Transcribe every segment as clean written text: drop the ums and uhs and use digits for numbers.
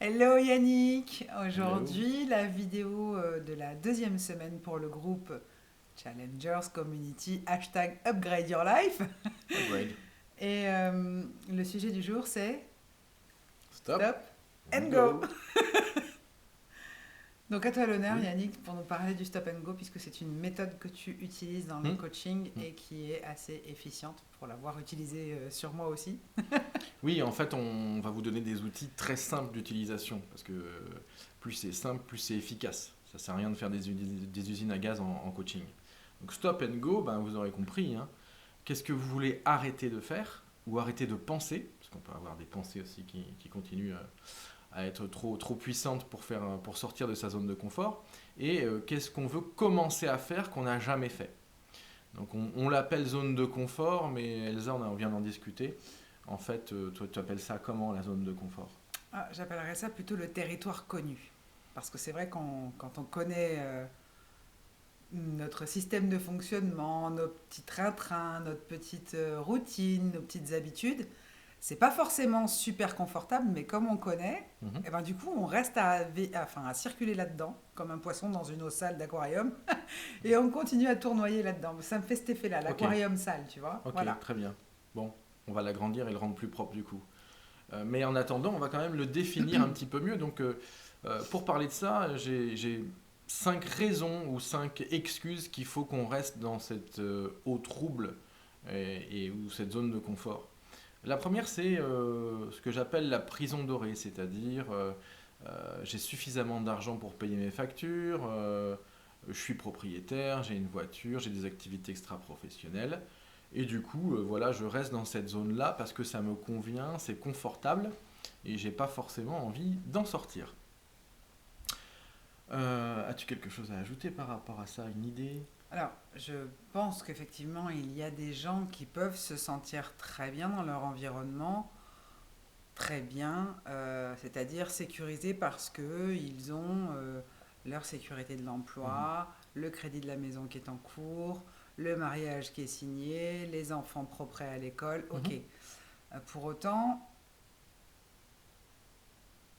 Hello Yannick, Hello. aujourd'hui la vidéo de la deuxième semaine pour le groupe Challengers Community hashtag Upgrade Your Life. Upgrade. Et le sujet du jour c'est Stop Stop and and Go. go. Donc à toi l'honneur Cool. Yannick pour nous parler du Stop and Go puisque c'est une méthode que tu utilises dans le Hmm, coaching hmm. et qui est assez efficiente pour l'avoir utilisée sur moi aussi. Oui, en fait, on va vous donner des outils très simples d'utilisation parce que plus c'est simple, plus c'est efficace. Ça sert à rien de faire des usines à gaz en coaching. Donc stop and go, ben, vous aurez compris, hein. Qu'est-ce que vous voulez arrêter de faire ou arrêter de penser, parce qu'on peut avoir des pensées aussi qui continuent à être trop puissantes pour sortir de sa zone de confort, et qu'est-ce qu'on veut commencer à faire qu'on n'a jamais fait. Donc on l'appelle zone de confort, mais Elsa, on vient d'en discuter. En fait, toi, tu appelles ça comment la zone de confort? Ah, j'appellerais ça plutôt le territoire connu. Parce que c'est vrai quand on connaît notre système de fonctionnement, nos petits trains-trains, notre petite routine, nos petites habitudes, c'est pas forcément super confortable, mais comme on connaît, Mhm. et ben du coup on reste à circuler là-dedans, comme un poisson dans une eau sale d'aquarium, et on continue à tournoyer là-dedans. Ça me fait cet effet-là, Ok, l'aquarium sale, tu vois. ok, Voilà. très bien. Bon, on va l'agrandir et le rendre plus propre du coup. Mais en attendant, on va quand même le définir un petit peu mieux. Donc, pour parler de ça, j'ai 5 raisons ou 5 excuses qu'il faut qu'on reste dans cette eau trouble ou cette zone de confort. La première, c'est ce que j'appelle la prison dorée, c'est-à-dire j'ai suffisamment d'argent pour payer mes factures, je suis propriétaire, j'ai une voiture, j'ai des activités extra-professionnelles, et du coup, voilà, je reste dans cette zone-là parce que ça me convient, c'est confortable, et j'ai pas forcément envie d'en sortir. As-tu quelque chose à ajouter par rapport à ça, une idée? Alors, je pense qu'effectivement, il y a des gens qui peuvent se sentir très bien dans leur environnement, très bien, c'est-à-dire sécurisés parce qu'ils ont leur sécurité de Mhm, l'emploi, le crédit de la maison qui est en cours, le mariage qui est signé, les enfants propres à l'école. Ok. mhm. Pour autant,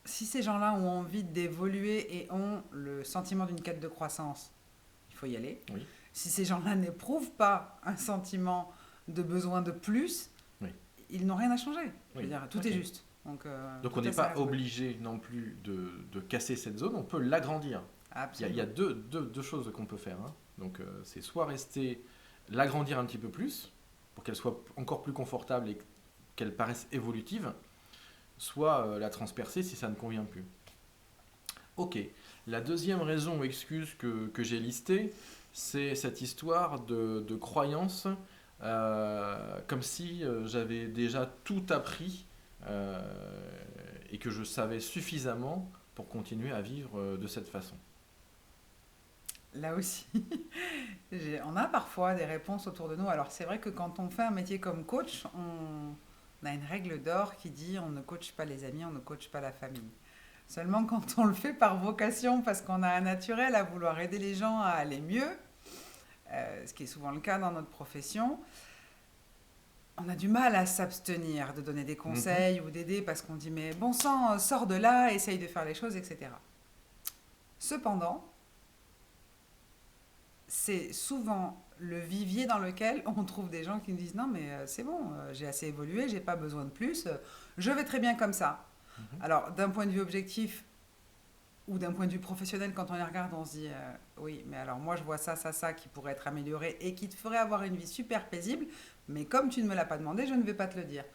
si ces gens-là ont envie d'évoluer et ont le sentiment d'une quête de croissance, il faut y aller. Oui, Si ces gens-là n'éprouvent pas un sentiment de besoin de plus, oui, ils n'ont rien à changer. Je veux oui, dire, tout est ok. juste. Donc, Donc on tout n'est a sa pas raison d'être. obligé non plus de casser cette zone, on peut l'agrandir. Il y a Absolument. deux choses qu'on peut faire, hein. Donc c'est soit rester, l'agrandir un petit peu plus, pour qu'elle soit encore plus confortable et qu'elle paraisse évolutive, soit la transpercer si ça ne convient plus. Ok, la deuxième raison ou excuse que j'ai listée, c'est cette histoire de croyance, comme si j'avais déjà tout appris euh, et que je savais suffisamment pour continuer à vivre de cette façon. Là aussi, on a parfois des réponses autour de nous. Alors, c'est vrai que quand on fait un métier comme coach, on a une règle d'or qui dit on ne coach pas les amis, on ne coach pas la famille. Seulement quand on le fait par vocation, parce qu'on a un naturel à vouloir aider les gens à aller mieux, ce qui est souvent le cas dans notre profession, on a du mal à s'abstenir de donner des Mhm. conseils ou d'aider parce qu'on dit mais bon sang, sors de là, essaye de faire les choses, etc. Cependant, c'est souvent le vivier dans lequel on trouve des gens qui nous disent non mais c'est bon, j'ai assez évolué, j'ai pas besoin de plus, je vais très bien comme ça. Mhm. Alors d'un point de vue objectif ou d'un point de vue professionnel, quand on les regarde, on se dit oui mais alors moi je vois ça, ça, ça qui pourrait être amélioré et qui te ferait avoir une vie super paisible, mais comme tu ne me l'as pas demandé, je ne vais pas te le dire.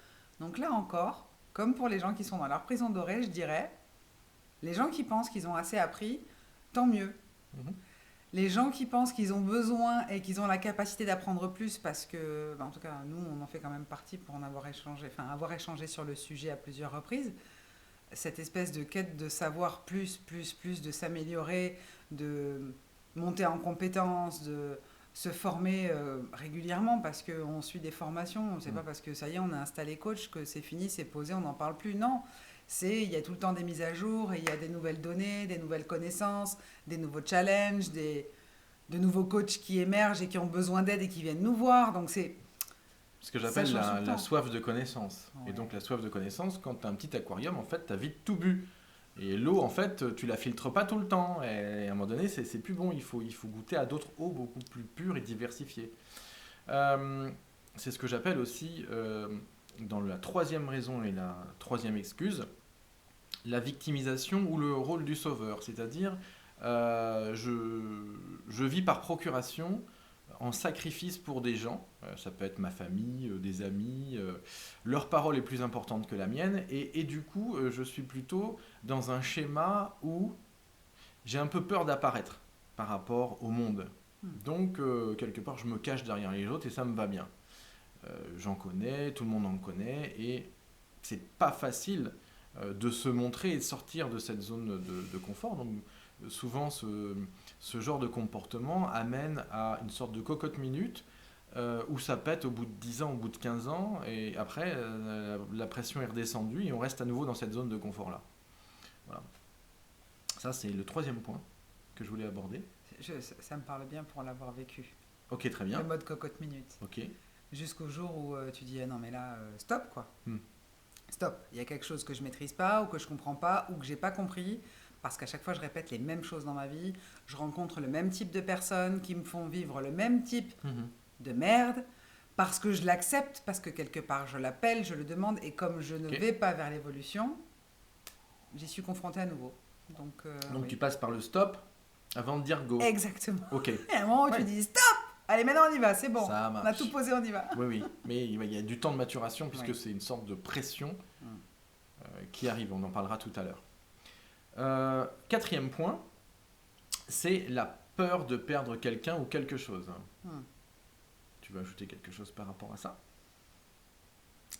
Donc là encore, comme pour les gens qui sont dans leur prison dorée, je dirais, les gens qui pensent qu'ils ont assez appris, tant mieux. Mhm. Les gens qui pensent qu'ils ont besoin et qu'ils ont la capacité d'apprendre plus, parce que, en tout cas, nous, on en fait quand même partie pour en avoir échangé, enfin, avoir échangé sur le sujet à plusieurs reprises, cette espèce de quête de savoir plus, plus, plus, de s'améliorer, de monter en compétences, de se former régulièrement parce qu'on suit des formations. C'est Mhm. pas parce que ça y est, on a installé coach que c'est fini, c'est posé, on n'en parle plus. Non, il y a tout le temps des mises à jour et il y a des nouvelles données, des nouvelles connaissances, des nouveaux challenges, de nouveaux coachs qui émergent et qui ont besoin d'aide et qui viennent nous voir. Donc Ce que ça j'appelle change tout le la temps. soif de connaissance. Et donc Ouais. la soif de connaissance, quand tu as un petit aquarium, en fait, tu as vite tout bu. Et l'eau, en fait, tu la filtres pas tout le temps. Et à un moment donné, c'est plus bon. Il faut goûter à d'autres eaux beaucoup plus pures et diversifiées. Euh, c'est ce que j'appelle aussi, dans la troisième raison et la troisième excuse, la victimisation ou le rôle du sauveur. C'est-à-dire, je vis par procuration en sacrifice pour des gens. Ça peut être ma famille, des amis. Leur parole est plus importante que la mienne. Et du coup, je suis plutôt dans un schéma où j'ai un peu peur d'apparaître par rapport au monde. Hmm. Donc, quelque part, je me cache derrière les autres et ça me va bien. J'en connais, tout le monde en connaît et c'est pas facile de se montrer et de sortir de cette zone de confort. Donc, souvent, ce genre de comportement amène à une sorte de cocotte minute où ça pète au bout de 10 ans, au bout de 15 ans, et après, la pression est redescendue et on reste à nouveau dans cette zone de confort-là. Voilà. Ça, c'est le troisième point que je voulais aborder. Ça me parle bien pour l'avoir vécu. Ok, très Le bien. mode cocotte minute. Ok. Jusqu'au jour où tu dis ah non mais là stop quoi. Hmm. Stop. Il y a quelque chose que je maîtrise pas ou que je comprends pas ou que j'ai pas compris parce qu'à chaque fois je répète les mêmes choses dans ma vie. Je rencontre le même type de personnes qui me font vivre le même type Mhm. de merde parce que je l'accepte, parce que quelque part je l'appelle, je le demande et comme je ne Ok. vais pas vers l'évolution, j'y suis confrontée à nouveau. Donc Donc, tu oui. passes par le stop avant de dire go. Exactement. Ok. Il y a un moment où tu Ouais. dis stop. Allez maintenant on y va, c'est bon. Ça On a tout marche. posé, on y va. Oui, oui. Mais il y a du temps de maturation puisque Oui. c'est une sorte de pression Mm. qui arrive. On en parlera tout à l'heure. Quatrième point, c'est la peur de perdre quelqu'un ou quelque chose. Mm. Tu veux ajouter quelque chose par rapport à ça?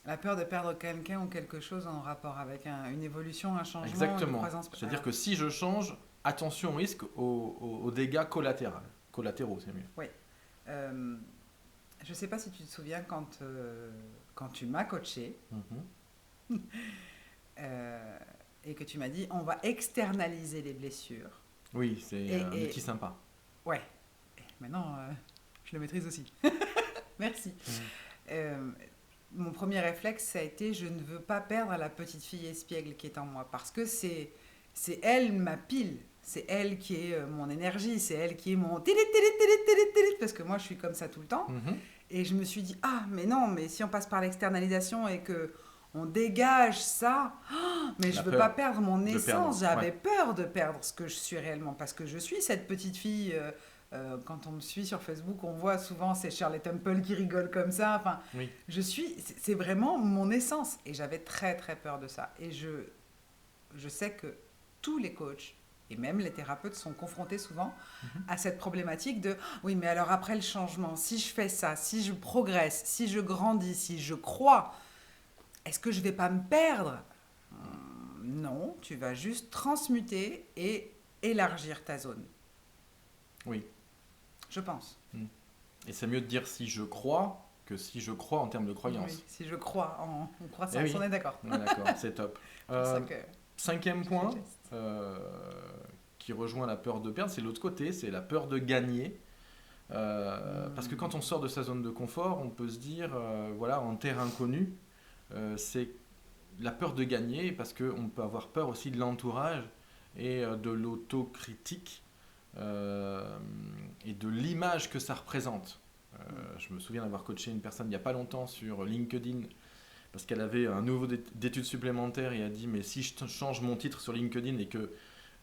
La peur de perdre quelqu'un ou quelque chose en rapport avec une évolution, un changement, une Exactement. croissance. C'est-à-dire que si je change, attention au risque aux dégâts collatéraux. Collatéraux, c'est mieux. Oui. Euh, je ne sais pas si tu te souviens quand tu m'as coaché Mhm. euh, et que tu m'as dit on va externaliser les blessures. Oui, c'est un outil Et sympa. ouais, maintenant je le maîtrise aussi. Merci. Mhm. Euh, Mon premier réflexe, ça a été je ne veux pas perdre la petite fille espiègle qui est en moi parce que c'est elle ma pile, c'est elle qui est mon énergie, c'est elle qui est mon tilit, tilit, tilit, tilit, tilit, parce que moi je suis comme ça tout le temps. Mhm. Et je me suis dit ah mais non, mais si on passe par l'externalisation et que on dégage ça, mais je La veux pas peur perdre mon de perdre. essence, Ouais. j'avais peur de perdre ce que je suis réellement parce que je suis cette petite fille. Quand on me suit sur Facebook, on voit souvent c'est Shirley Temple qui rigole comme ça. Enfin, Oui. c'est vraiment mon essence. Et j'avais très très peur de ça. Et je sais que tous les coachs et même les thérapeutes sont confrontés souvent Mhm. à cette problématique de oui, mais alors après le changement, si je fais ça, si je progresse, si je grandis, si je crois, est-ce que je vais pas me perdre? Non, tu vas juste transmuter et élargir ta zone, Oui. je pense. Et c'est mieux de dire si je crois que si je crois en termes de croyance. Oui, si je crois en croissance, Eh oui. on est d'accord. Ouais, d'accord, c'est top. C'est pour ça que Cinquième je fais point, le geste. euh, qui rejoint la peur de perdre, c'est l'autre côté, c'est la peur de gagner. Parce que quand on sort de sa zone de confort, on peut se dire, voilà, en terre inconnue, c'est la peur de gagner, parce qu'on peut avoir peur aussi de l'entourage et de l'autocritique et de l'image que ça représente. Je me souviens d'avoir coaché une personne il n'y a pas longtemps sur LinkedIn parce qu'elle avait un nouveau d'études supplémentaires et a dit mais si je change mon titre sur LinkedIn et que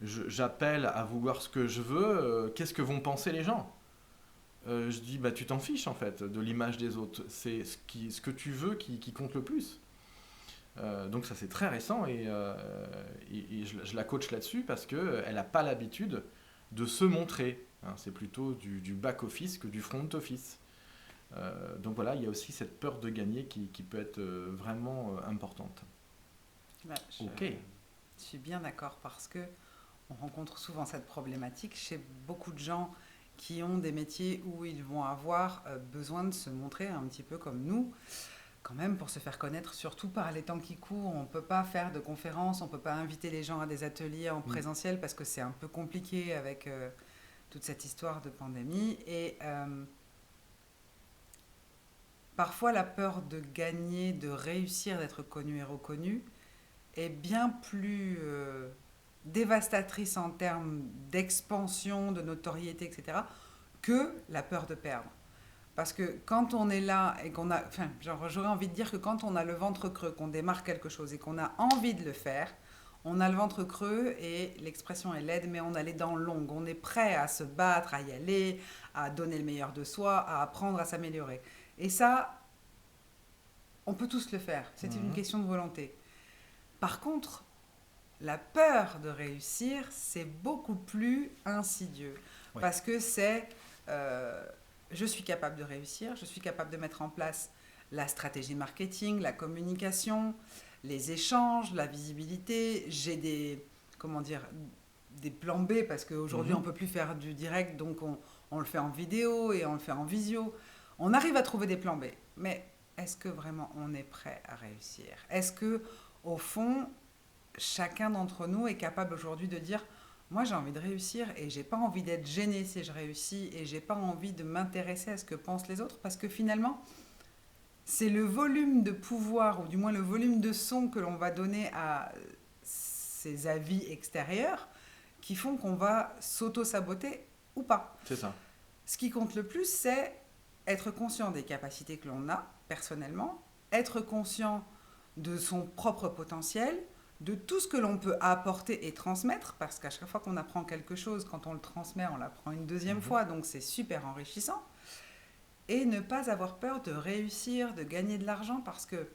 j'appelle à vouloir ce que je veux, qu'est-ce que vont penser les gens? Je dis bah tu t'en fiches en fait de l'image des autres, c'est ce que tu veux qui compte le plus. Donc ça c'est très récent et je la coach là-dessus parce qu'elle n'a pas l'habitude de se montrer. Hein. C'est plutôt du back-office que du front-office. Donc voilà, il y a aussi cette peur de gagner qui peut être vraiment importante. Bah, Ok. je suis bien d'accord parce que on rencontre souvent cette problématique chez beaucoup de gens qui ont des métiers où ils vont avoir besoin de se montrer un petit peu comme nous, quand même pour se faire connaître, surtout par les temps qui courent. On ne peut pas faire de conférences, on ne peut pas inviter les gens à des ateliers en Mm. présentiel parce que c'est un peu compliqué avec toute cette histoire de pandémie. Et parfois la peur de gagner, de réussir, d'être connu et reconnu est bien plus dévastatrice en termes d'expansion, de notoriété, etc., que la peur de perdre. Parce que quand on est là et qu'on a... Enfin, genre, j'aurais envie de dire que quand on a le ventre creux, qu'on démarre quelque chose et qu'on a envie de le faire, on a le ventre creux et l'expression est laide, mais on a les dents longues. On est prêt à se battre, à y aller, à donner le meilleur de soi, à apprendre à s'améliorer. Et ça, on peut tous le faire. C'est une Mhm. question de volonté. Par contre, la peur de réussir, c'est beaucoup plus insidieux. Ouais. Parce que c'est, je suis capable de réussir, je suis capable de mettre en place la stratégie marketing, la communication, les échanges, la visibilité. J'ai des, comment dire, des plans B parce qu'aujourd'hui on Mhm. ne peut plus faire du direct, donc on le fait en vidéo et on le fait en visio. On arrive à trouver des plans B. Mais est-ce que vraiment on est prêt à réussir? Est-ce que, au fond, chacun d'entre nous est capable aujourd'hui de dire moi j'ai envie de réussir et j'ai pas envie d'être gêné si je réussis et j'ai pas envie de m'intéresser à ce que pensent les autres parce que finalement c'est le volume de pouvoir ou du moins le volume de son que l'on va donner à ces avis extérieurs qui font qu'on va s'auto-saboter ou pas. C'est ça. Ce qui compte le plus, c'est être conscient des capacités que l'on a personnellement, être conscient de son propre potentiel, de tout ce que l'on peut apporter et transmettre, parce qu'à chaque fois qu'on apprend quelque chose, quand on le transmet, on l'apprend une deuxième Mhm. fois, donc c'est super enrichissant. Et ne pas avoir peur de réussir, de gagner de l'argent, parce que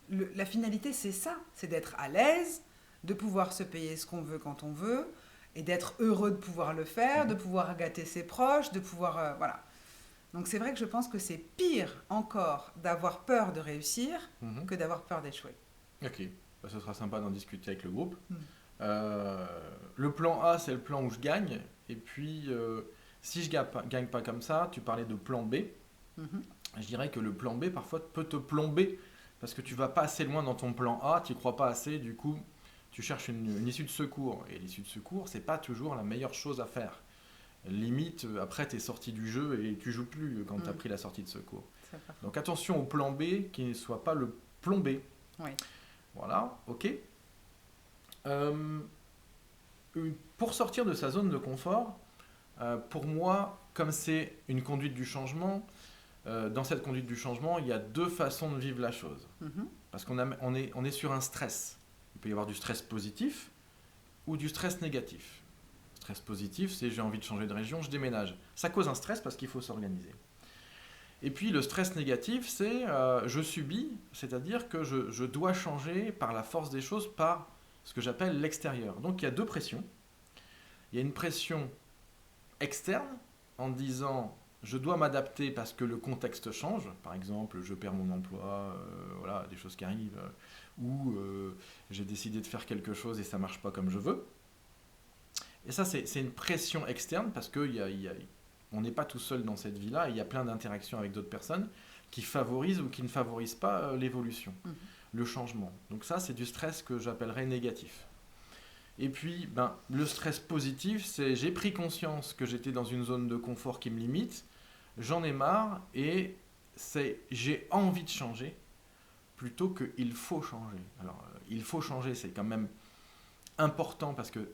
la finalité, c'est ça, c'est d'être à l'aise, de pouvoir se payer ce qu'on veut quand on veut, et d'être heureux de pouvoir le faire, de Mhm. pouvoir gâter ses proches, de pouvoir... voilà. Donc c'est vrai que je pense que c'est pire encore d'avoir peur de réussir Mhm. que d'avoir peur d'échouer. Ok, bah, ce sera sympa d'en discuter avec le groupe. Mm. Euh, le plan A, c'est le plan où je gagne. Et puis, si je gagne pas comme ça, tu parlais de plan B. Mhm. Je dirais que le plan B, parfois, peut te plomber. Parce que tu vas pas assez loin dans ton plan A, tu crois pas assez, du coup, tu cherches une issue de secours. Et l'issue de secours, c'est pas toujours la meilleure chose à faire. Limite, après, tu es sorti du jeu et tu joues plus quand tu as Mm. pris la sortie de secours. C'est pas faux. Donc attention au plan B qui ne soit pas le plombé. Oui. Voilà, ok. Euh, pour sortir de sa zone de confort, pour moi, comme c'est une conduite du changement, dans cette conduite du changement, il y a deux façons de vivre la chose. Mhm. Parce on est sur un stress. Il peut y avoir du stress positif ou du stress négatif. Stress positif, c'est j'ai envie de changer de région, je déménage. Ça cause un stress parce qu'il faut s'organiser. Et puis le stress négatif, c'est je subis, c'est-à-dire que je dois changer par la force des choses, par ce que j'appelle l'extérieur. Donc il y a deux pressions. Il y a une pression externe en disant je dois m'adapter parce que le contexte change. Par exemple, je perds mon emploi, voilà, des choses qui arrivent, ou j'ai décidé de faire quelque chose et ça marche pas comme je veux. Et ça, c'est une pression externe parce qu'on n'est pas tout seul dans cette vie-là. Il y a plein d'interactions avec d'autres personnes qui favorisent ou qui ne favorisent pas l'évolution, Mhm. le changement. Donc ça, c'est du stress que j'appellerais négatif. Et puis, ben, le stress positif, c'est j'ai pris conscience que j'étais dans une zone de confort qui me limite, j'en ai marre et c'est j'ai envie de changer plutôt que il faut changer. Alors, il faut changer, c'est quand même important parce que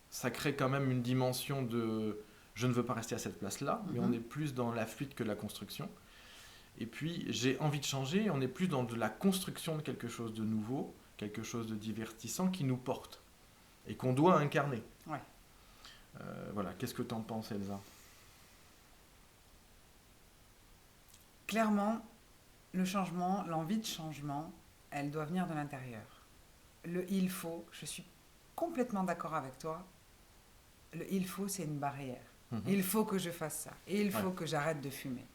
ça crée quand même une dimension de je ne veux pas rester à cette place-là, mais on Mhm. est plus dans la fuite que la construction. Et puis j'ai envie de changer, on est plus dans de la construction de quelque chose de nouveau, quelque chose de divertissant qui nous porte et qu'on doit incarner. Ouais. Voilà, qu'est-ce que tu en penses, Elsa? Clairement, le changement, l'envie de changement, elle doit venir de l'intérieur. Le il faut, je suis complètement d'accord avec toi. Le il faut, c'est une barrière. Mhm. Il faut que je fasse ça. Et il Ouais. faut que j'arrête de fumer.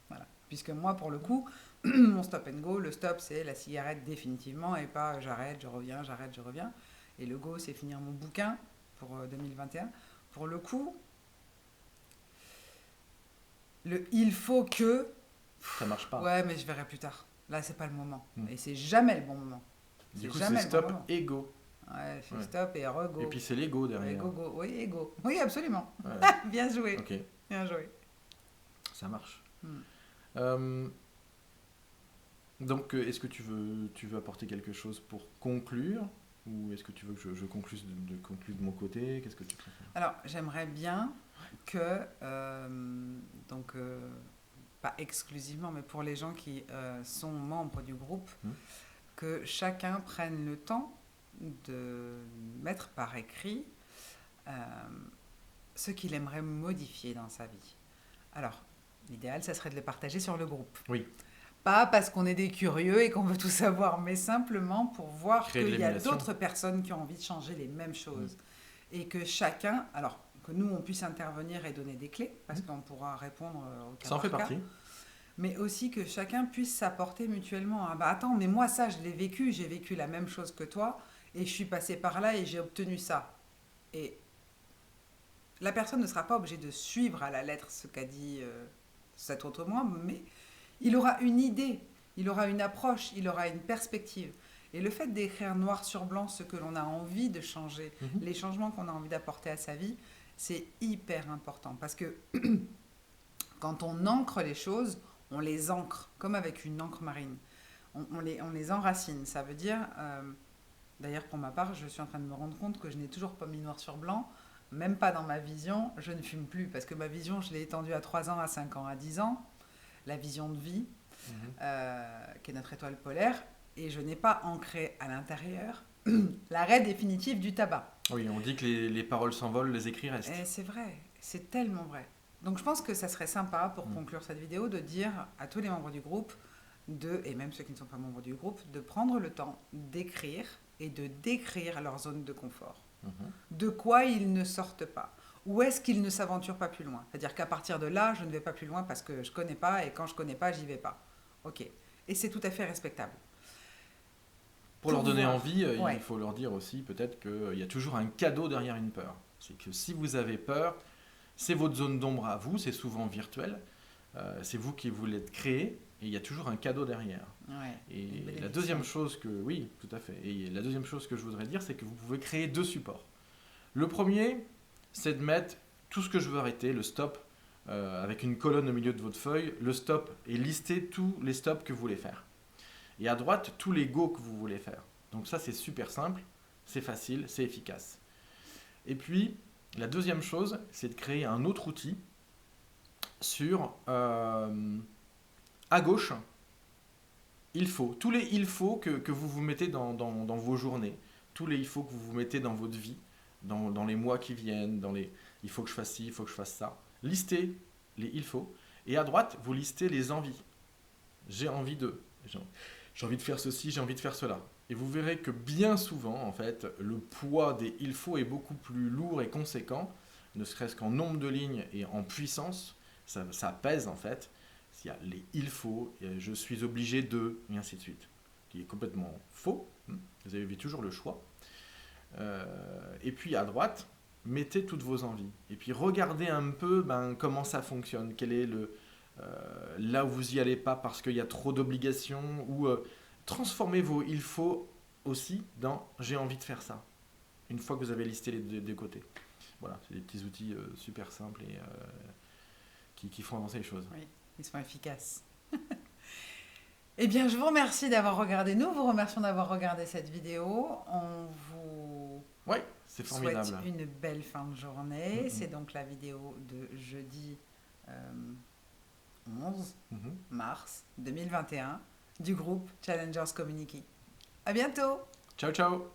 Voilà. Puisque moi, pour le coup, mon stop and go, le stop, c'est la cigarette définitivement et pas j'arrête, je reviens, j'arrête, je reviens. Et le go, c'est finir mon bouquin pour 2021. Pour le coup, le il faut que, Ça marche pas. ouais, mais je verrai plus tard. Là, c'est pas le moment. Mm. Et c'est jamais le bon moment. Du C'est coup, c'est jamais le bon stop, moment. ego. Ouais, c'est Ouais. stop et Et re-go. puis c'est l'ego derrière. Ego, go. Oui, ego. Oui, absolument. Ouais. Bien joué. Ok, Bien joué. ça marche. Hmm. Euh, donc, est-ce que tu veux apporter quelque chose pour conclure Ou est-ce que tu veux que je conclue conclue de mon côté? Qu'est-ce que tu préfères? Alors, j'aimerais bien que, donc, pas exclusivement, mais pour les gens qui sont membres du groupe, Hmm. que chacun prenne le temps de mettre par écrit euh, ce qu'il aimerait modifier dans sa vie. Alors, l'idéal, ça serait de les partager sur le groupe. Oui, Pas parce qu'on est des curieux et qu'on veut tout savoir, mais simplement pour voir créer de qu'il y a l'émulation. d'autres personnes qui ont envie de changer les mêmes choses. Et que chacun, alors que nous, on puisse intervenir et donner des clés, parce qu'on pourra répondre au cas Ça en par fait cas, partie. mais aussi que chacun puisse s'apporter mutuellement. Ah bah attends, mais moi ça, je l'ai vécu, j'ai vécu la même chose que toi, et je suis passé par là et j'ai obtenu ça. Et la personne ne sera pas obligée de suivre à la lettre ce qu'a dit cet autre moi, mais il aura une idée, il aura une approche, il aura une perspective. Et le fait d'écrire noir sur blanc ce que l'on a envie de changer, Mhm. les changements qu'on a envie d'apporter à sa vie, c'est hyper important. Parce que quand on ancre les choses, on les ancre, comme avec une encre marine. On les enracine. Ça veut dire, d'ailleurs pour ma part, je suis en train de me rendre compte que je n'ai toujours pas mis noir sur blanc, même pas dans ma vision, je ne fume plus. Parce que ma vision, je l'ai étendue à 3 ans, à 5 ans, à 10 ans. La vision de vie, Mhm. qui est notre étoile polaire. Et je n'ai pas ancré à l'intérieur l'arrêt définitif du tabac. Oui, on dit que les paroles s'envolent, les écrits restent. Et c'est vrai, c'est tellement vrai. Donc je pense que ça serait sympa pour Mm. conclure cette vidéo de dire à tous les membres du groupe, et même ceux qui ne sont pas membres du groupe, de prendre le temps d'écrire et de décrire leur zone de confort. Mhm. De quoi ils ne sortent pas. Où est-ce qu'ils ne s'aventurent pas plus loin. C'est-à-dire qu'à partir de là, je ne vais pas plus loin parce que je ne connais pas et quand je ne connais pas, j'y vais pas. Ok. Et c'est tout à fait respectable. Pour leur donner voir. envie, Ouais. il faut leur dire aussi peut-être qu'il y a toujours un cadeau derrière une peur. C'est que si vous avez peur, c'est votre zone d'ombre à vous, c'est souvent virtuel, c'est vous qui voulez créer, et il y a toujours un cadeau derrière. Ouais. Une Et la bénédiction. deuxième chose que, oui, tout à fait. Et la deuxième chose que je voudrais dire, c'est que vous pouvez créer 2 supports. Le premier, c'est de mettre tout ce que je veux arrêter, le stop, avec une colonne au milieu de votre feuille, le stop, et lister tous les stops que vous voulez faire. Et à droite, tous les go que vous voulez faire. Donc ça, c'est super simple, c'est facile, c'est efficace. Et puis, la deuxième chose, c'est de créer un autre outil sur, à gauche, il faut. Tous les il faut que vous vous mettez dans vos journées, tous les il faut que vous vous mettez dans votre vie, dans les mois qui viennent, dans les il faut que je fasse ci, il faut que je fasse ça. Listez les il faut. Et à droite, vous listez les envies. J'ai envie de. J'ai envie de faire ceci, j'ai envie de faire cela. Et vous verrez que bien souvent, en fait, le poids des il faut est beaucoup plus lourd et conséquent, ne serait-ce qu'en nombre de lignes et en puissance, ça pèse en fait. Il y a les il faut, et je suis obligé de, et ainsi de suite, qui est complètement faux. Vous avez toujours le choix. Et puis à droite, mettez toutes vos envies. Et puis regardez un peu comment ça fonctionne, quel est là où vous n'y allez pas parce qu'il y a trop d'obligations, ou transformez vos il faut aussi dans j'ai envie de faire ça, une fois que vous avez listé les deux côtés. Voilà, c'est des petits outils super simples et qui font avancer les choses. Oui, ils sont efficaces. Eh bien, je vous remercie d'avoir regardé. Nous vous remercions d'avoir regardé cette vidéo. On vous Ouais, c'est formidable. souhaite une belle fin de journée. Mhm. C'est donc la vidéo de jeudi 11 Mhm. mars 2021 du groupe Challengers Community. À bientôt! Ciao, ciao.